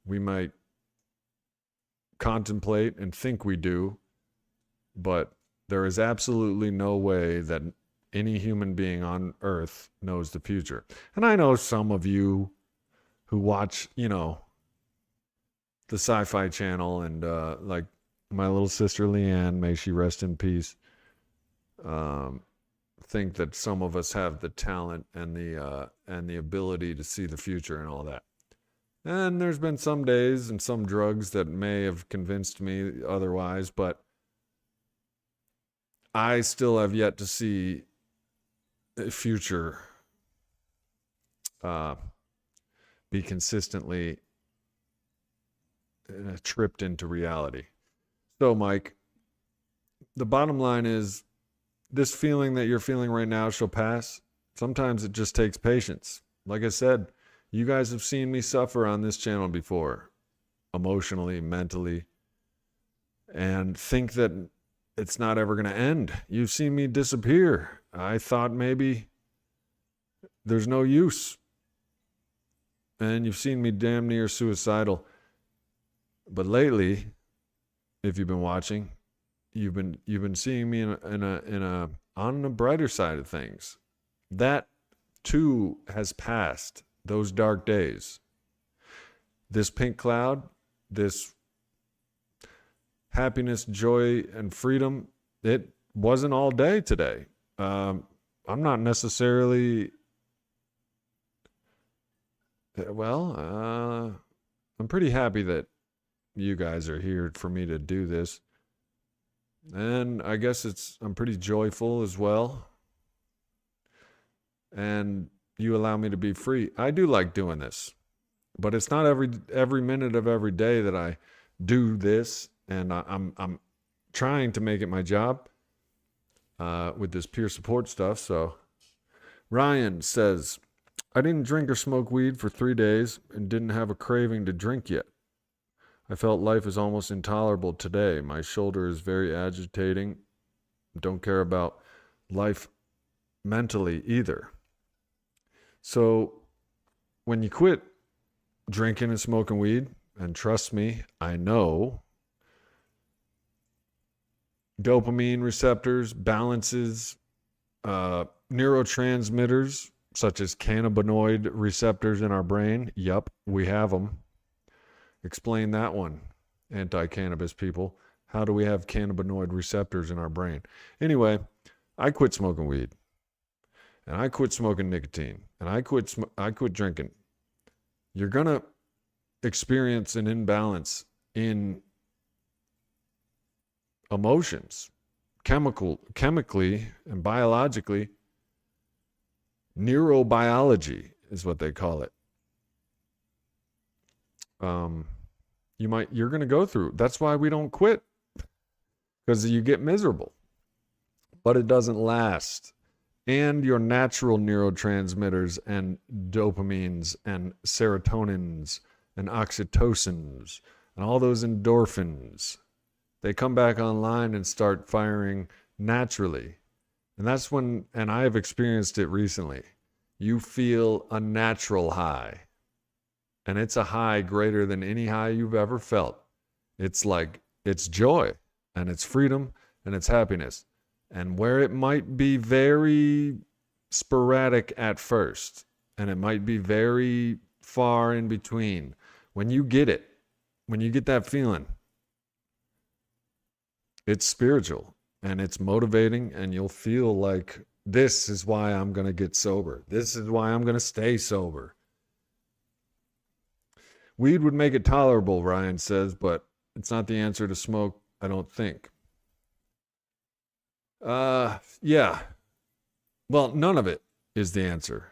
We might contemplate and think we do, but there is absolutely no way that any human being on earth knows the future. And I know some of you who watch, the Sci-Fi Channel and like my little sister Leanne, may she rest in peace, think that some of us have the talent and the ability to see the future and all that. And there's been some days and some drugs that may have convinced me otherwise, but I still have yet to see a future be consistently tripped into reality. So, Mike, the bottom line is this feeling that you're feeling right now shall pass. Sometimes it just takes patience. Like I said, you guys have seen me suffer on this channel before, emotionally, mentally, and think that it's not ever going to end. You've seen me disappear. I thought maybe there's no use. And you've seen me damn near suicidal. But lately, if you've been watching, you've been seeing me on the brighter side of things. That too has passed, those dark days. This pink cloud, this happiness, joy, and freedom, it wasn't all day today. I'm not necessarily, I'm pretty happy that you guys are here for me to do this. And I guess I'm pretty joyful as well. And you allow me to be free. I do like doing this, but it's not every minute of every day that I do this. And I'm trying to make it my job with this peer support stuff. So Ryan says, I didn't drink or smoke weed for 3 days and didn't have a craving to drink yet. I felt life is almost intolerable today. My shoulder is very agitating. Don't care about life mentally either. So when you quit drinking and smoking weed, and trust me, I know, dopamine receptors, balances, neurotransmitters, such as cannabinoid receptors in our brain. Yup, we have them. Explain that one, anti-cannabis people. How do we have cannabinoid receptors in our brain? Anyway, I quit smoking weed, and I quit smoking nicotine, and I quit drinking. You're gonna experience an imbalance in emotions, chemically and biologically. Neurobiology is what they call it. You're going to go through. That's why we don't quit, because you get miserable, but it doesn't last. And your natural neurotransmitters and dopamines and serotonins and oxytocins and all those endorphins, they come back online and start firing naturally. And that's when, and I have experienced it recently, you feel a natural high. And it's a high greater than any high you've ever felt. It's like, it's joy, and it's freedom, and it's happiness. And where it might be very sporadic at first, and it might be very far in between, when you get it, when you get that feeling, it's spiritual, and it's motivating, and you'll feel like, this is why I'm going to get sober. This is why I'm going to stay sober. Weed would make it tolerable, Ryan says, but it's not the answer to smoke, I don't think. Yeah. Well, none of it is the answer.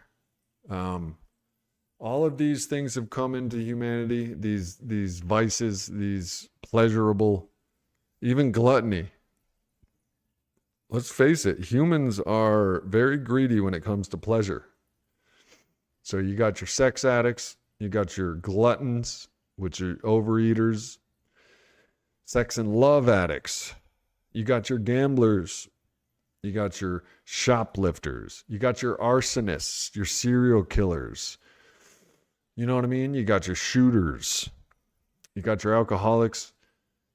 All of these things have come into humanity, these vices, these pleasurable, even gluttony. Let's face it, humans are very greedy when it comes to pleasure. So you got your sex addicts, you got your gluttons, which are overeaters, sex and love addicts. You got your gamblers. You got your shoplifters. You got your arsonists, your serial killers. You know what I mean? You got your shooters. You got your alcoholics.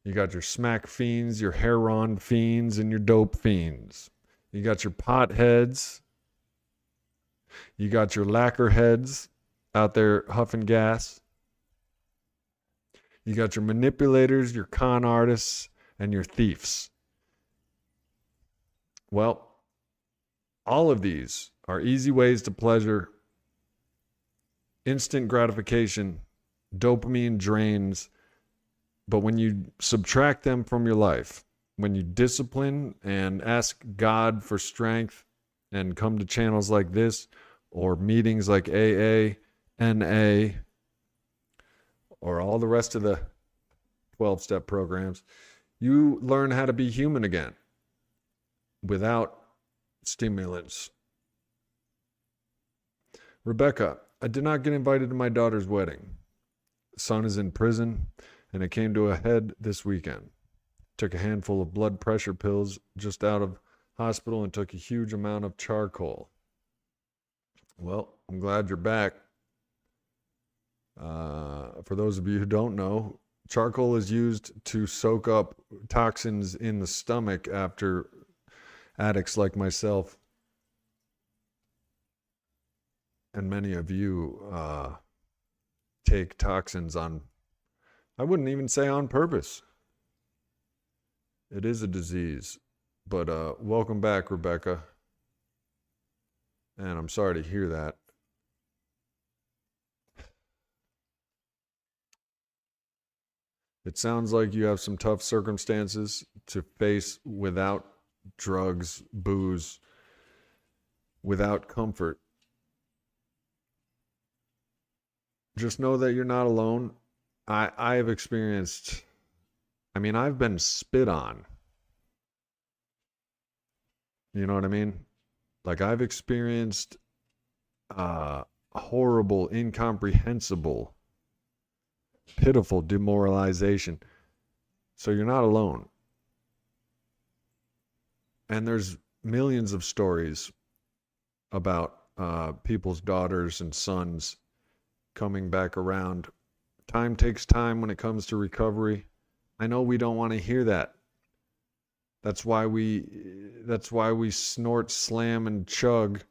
You got your smack fiends, your heroin fiends, and your dope fiends. You got your potheads. You got your lacquer heads out there huffing gas. You got your manipulators, your con artists, and your thieves. Well, all of these are easy ways to pleasure, instant gratification, dopamine drains. But when you subtract them from your life, when you discipline and ask God for strength and come to channels like this or meetings like AA, NA, or all the rest of the 12-step programs, you learn how to be human again without stimulants. Rebecca, I did not get invited to my daughter's wedding. Son is in prison, and it came to a head this weekend. Took a handful of blood pressure pills just out of hospital and took a huge amount of charcoal. Well, I'm glad you're back. For those of you who don't know, charcoal is used to soak up toxins in the stomach after addicts like myself and many of you take toxins on, I wouldn't even say on purpose. It is a disease. But welcome back, Rebecca. And I'm sorry to hear that. It sounds like you have some tough circumstances to face without drugs, booze, without comfort. Just know that you're not alone. I have experienced, I've been spit on. You know what I mean? Like, I've experienced horrible, incomprehensible, pitiful demoralization. So you're not alone. And there's millions of stories about people's daughters and sons coming back around. Time takes time when it comes to recovery. I know we don't want to hear that. That's why we snort, slam, and chug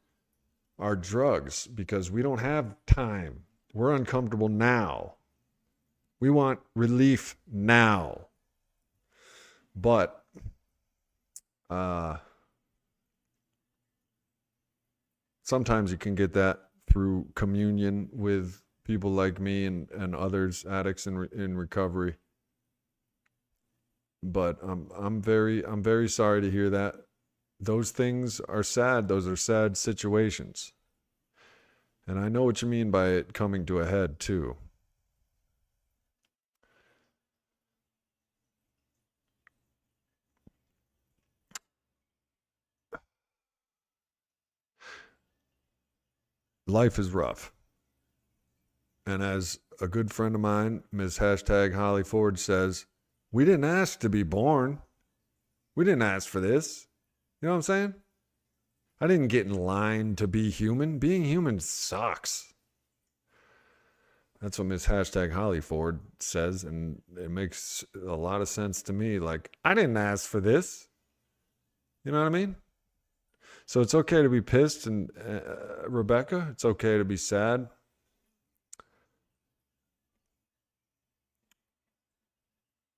our drugs, because we don't have time. We're uncomfortable now. We want relief now. But sometimes you can get that through communion with people like me and others, addicts in recovery. But I'm very sorry to hear that. Those things are sad. Those are sad situations. And I know what you mean by it coming to a head too. Life is rough. And as a good friend of mine, Ms. Holly Ford, says, we didn't ask to be born. We didn't ask for this. You know what I'm saying? I didn't get in line to be human. Being human sucks. That's what Ms. Holly Ford says, and it makes a lot of sense to me. Like, I didn't ask for this. You know what I mean? So it's okay to be pissed, and Rebecca, it's okay to be sad.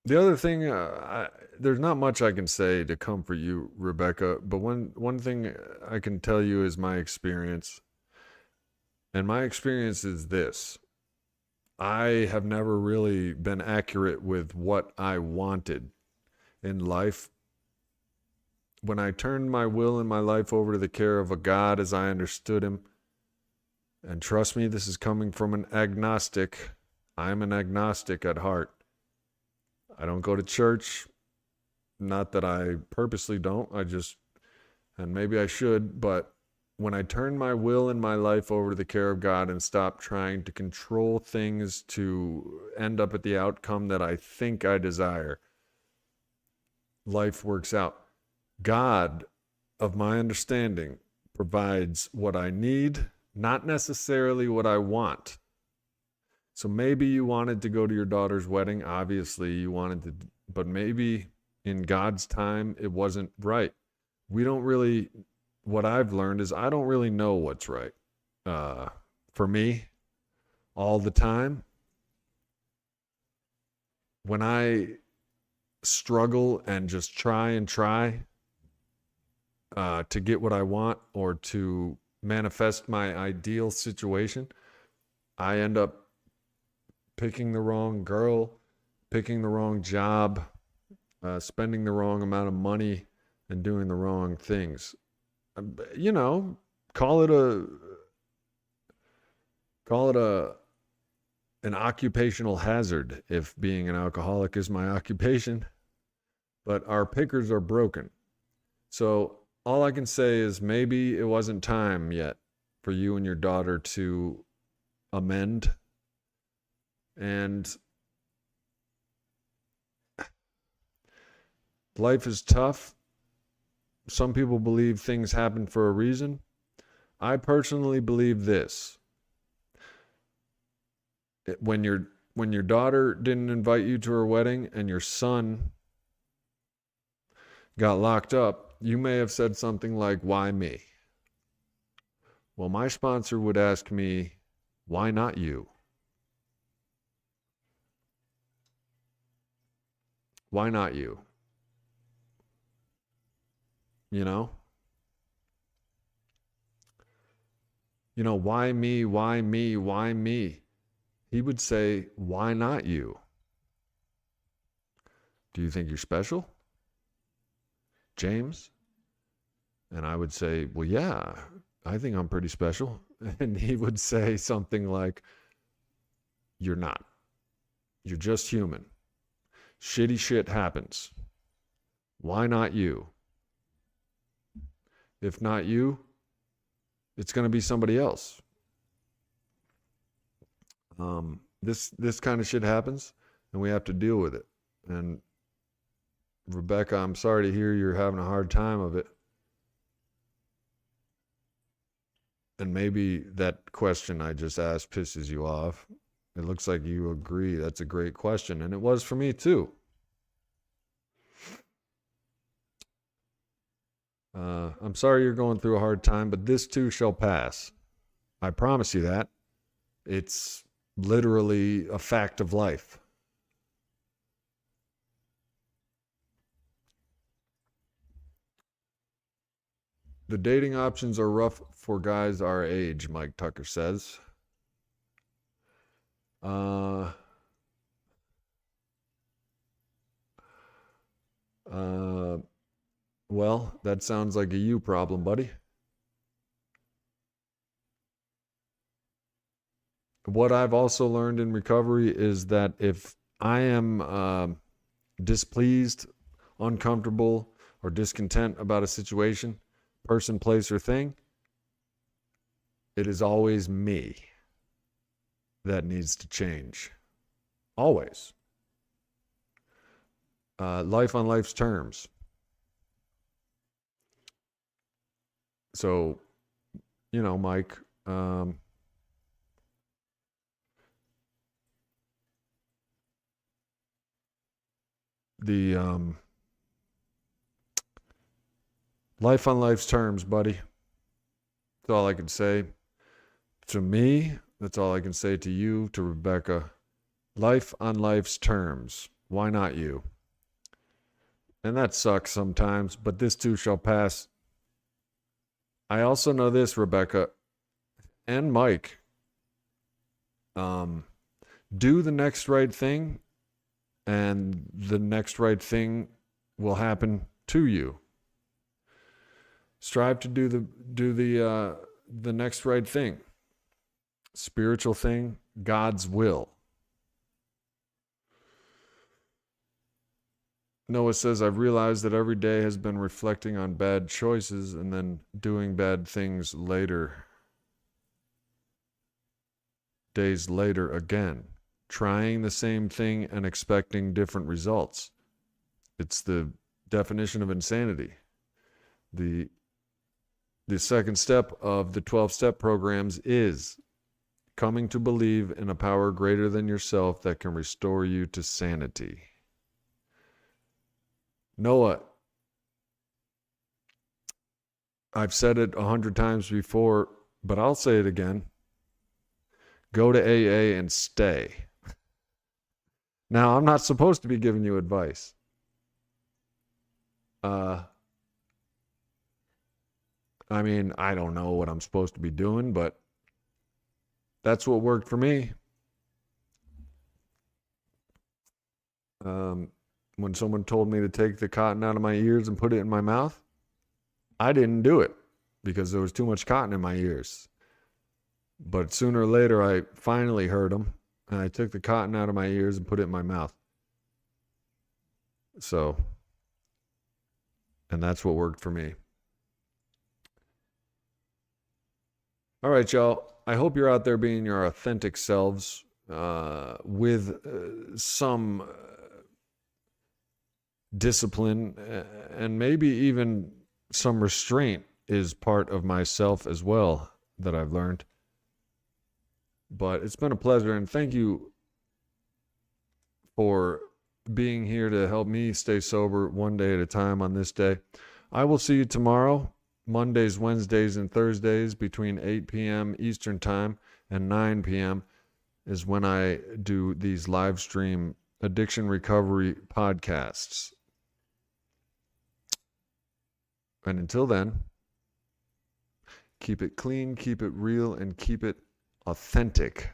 The other thing, there's not much I can say to comfort you, Rebecca, but one thing I can tell you is my experience. And my experience is this. I have never really been accurate with what I wanted in life. When I turned my will and my life over to the care of a God as I understood him, and trust me, this is coming from an agnostic. I'm an agnostic at heart. I don't go to church. Not that I purposely don't. And maybe I should, but when I turned my will and my life over to the care of God and stopped trying to control things to end up at the outcome that I think I desire, life works out. God, of my understanding, provides what I need, not necessarily what I want. So maybe you wanted to go to your daughter's wedding. Obviously, you wanted to, but maybe in God's time, it wasn't right. What I've learned is I don't really know what's right. For me, all the time, when I struggle and just try to get what I want or to manifest my ideal situation, I end up picking the wrong girl, picking the wrong job, spending the wrong amount of money, and doing the wrong things. You know, call it a call it a an occupational hazard if being an alcoholic is my occupation. But our pickers are broken. So all I can say is maybe it wasn't time yet for you and your daughter to amend. And life is tough. Some people believe things happen for a reason. I personally believe this. When your daughter didn't invite you to her wedding and your son got locked up, you may have said something like, "Why me?" Well, my sponsor would ask me, "Why not you?" Why not you? You know? Why me? Why me? Why me? He would say, "Why not you? Do you think you're special, James?" And I would say, "Well, yeah, I think I'm pretty special." And he would say something like, "You're not. You're just human. Shitty shit happens. Why not you? If not you, it's going to be somebody else." This kind of shit happens, and we have to deal with it. And Rebecca, I'm sorry to hear you're having a hard time of it. And maybe that question I just asked pisses you off. It looks like you agree. That's a great question, and it was for me too. I'm sorry you're going through a hard time, but this too shall pass. I promise you that. It's literally a fact of life. The dating options are rough for guys our age, Mike Tucker says. Well, that sounds like a you problem, buddy. What I've also learned in recovery is that if I am displeased, uncomfortable, or discontent about a situation, person, place, or thing, it is always me that needs to change. Always. Life on life's terms. So, Mike, the life on life's terms, buddy. That's all I can say. To me, that's all I can say to you, to Rebecca. Life on life's terms. Why not you? And that sucks sometimes, but this too shall pass. I also know this, Rebecca and Mike. Do the next right thing, and the next right thing will happen to you. Strive to do the next right thing. Spiritual thing, God's will. Noah says, "I've realized that every day has been reflecting on bad choices and then doing bad things later. Days later again. Trying the same thing and expecting different results. It's the definition of insanity." The second step of the 12-step programs is coming to believe in a power greater than yourself that can restore you to sanity. Noah, I've said it 100 times before, but I'll say it again. Go to AA and stay. Now, I'm not supposed to be giving you advice. I don't know what I'm supposed to be doing, but that's what worked for me. When someone told me to take the cotton out of my ears and put it in my mouth, I didn't do it because there was too much cotton in my ears. But sooner or later, I finally heard them, and I took the cotton out of my ears and put it in my mouth. So, and that's what worked for me. All right, y'all. I hope you're out there being your authentic selves with some discipline and maybe even some restraint is part of myself as well that I've learned. But it's been a pleasure, and thank you for being here to help me stay sober one day at a time on this day. I will see you tomorrow, Mondays, Wednesdays, and Thursdays between 8 p.m. Eastern Time and 9 p.m. is when I do these live stream addiction recovery podcasts. And until then, keep it clean, keep it real, and keep it authentic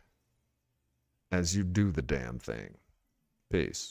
as you do the damn thing. Peace.